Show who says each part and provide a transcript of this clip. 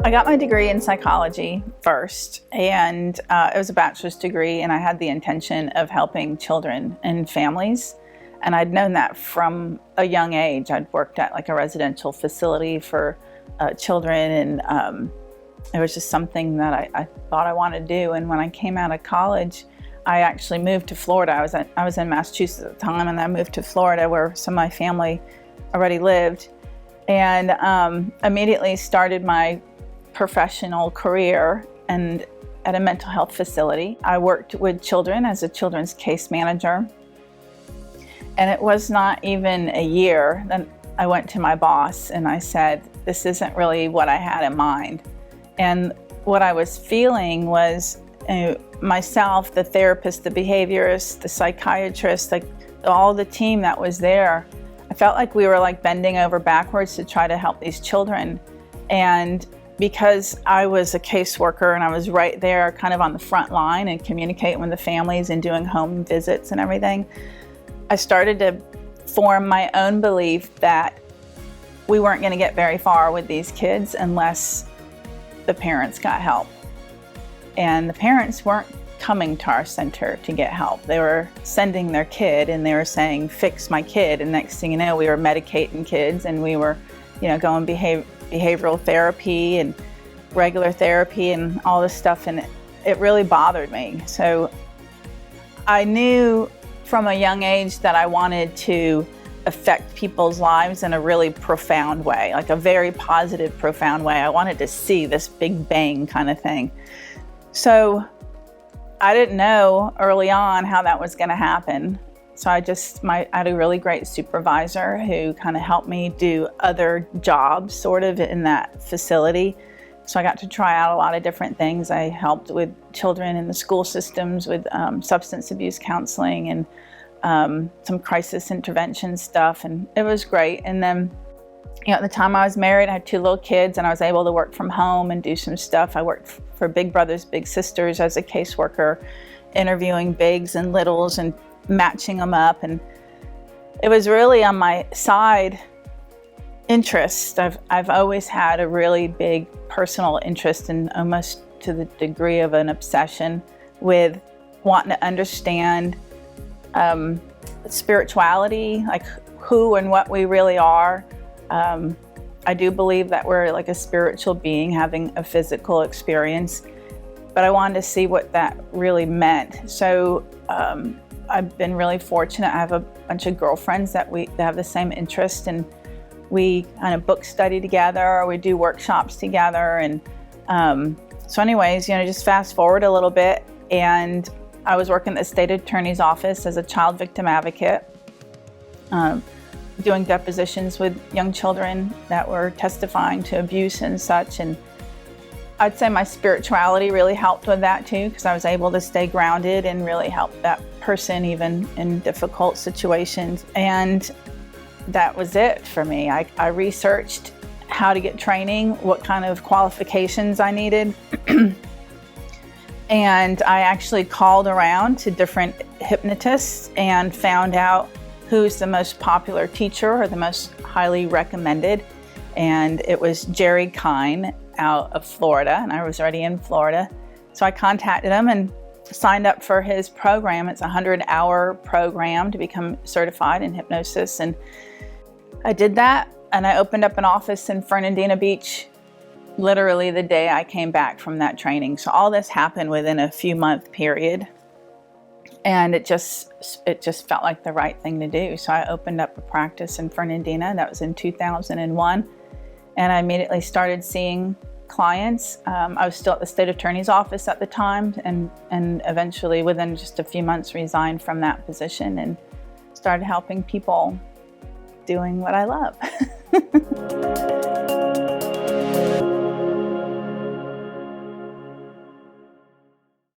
Speaker 1: I got my degree in psychology first, and it was a bachelor's degree, and I had the intention of helping children and families. And I'd known that from a young age. I'd worked at like a residential facility for children, and it was just something that I thought I wanted to do. And when I came out of college, I actually moved to Florida. I was in Massachusetts at the time, and I moved to Florida where some of my family already lived, and immediately started my professional career and at a mental health facility. I worked with children as a children's case manager, and it was not even a year that I went to my boss and I said, this isn't really what I had in mind. And what I was feeling was myself, the therapist, the behaviorist, the psychiatrist, like all the team that was there, I felt like we were like bending over backwards to try to help these children. And because I was a caseworker and I was right there kind of on the front line and communicating with the families and doing home visits and everything, I started to form my own belief that we weren't going to get very far with these kids unless the parents got help. And the parents weren't coming to our center to get help. They were sending their kid and they were saying, fix my kid. And next thing you know, we were medicating kids, and we were, going behavioral therapy and regular therapy and all this stuff, and it really bothered me. So I knew from a young age that I wanted to affect people's lives in a really profound way, like a very positive, profound way. I wanted to see this big bang kind of thing. So I didn't know early on how that was going to happen. So I had a really great supervisor who kind of helped me do other jobs sort of in that facility. So I got to try out a lot of different things. I helped with children in the school systems with substance abuse counseling and some crisis intervention stuff, and it was great. And then, at the time I was married, I had 2 little kids, and I was able to work from home and do some stuff. I worked for Big Brothers Big Sisters as a caseworker, interviewing bigs and littles and matching them up, and it was really on my side interest. I've always had a really big personal interest, and almost to the degree of an obsession with wanting to understand spirituality, like who and what we really are. I do believe that we're like a spiritual being having a physical experience, but I wanted to see what that really meant. So I've been really fortunate. I have a bunch of girlfriends that have the same interest, and we kind of book study together, or we do workshops together. And so anyways, just fast forward a little bit, and I was working at the state attorney's office as a child victim advocate, doing depositions with young children that were testifying to abuse and such. And I'd say my spirituality really helped with that too, because I was able to stay grounded and really help that person even in difficult situations. And that was it for me. I researched how to get training, what kind of qualifications I needed. And I actually called around to different hypnotists and found out who's the most popular teacher or the most highly recommended. And it was Jerry Kine out of Florida, and I was already in Florida. So I contacted him and signed up for his program. It's a 100-hour program to become certified in hypnosis. And I did that, and I opened up an office in Fernandina Beach literally the day I came back from that training. So all this happened within a few month period, and it just felt like the right thing to do. So I opened up a practice in Fernandina. That was in 2001, and I immediately started seeing clients. I was still at the state attorney's office at the time, and eventually within just a few months resigned from that position and started helping people doing what I love.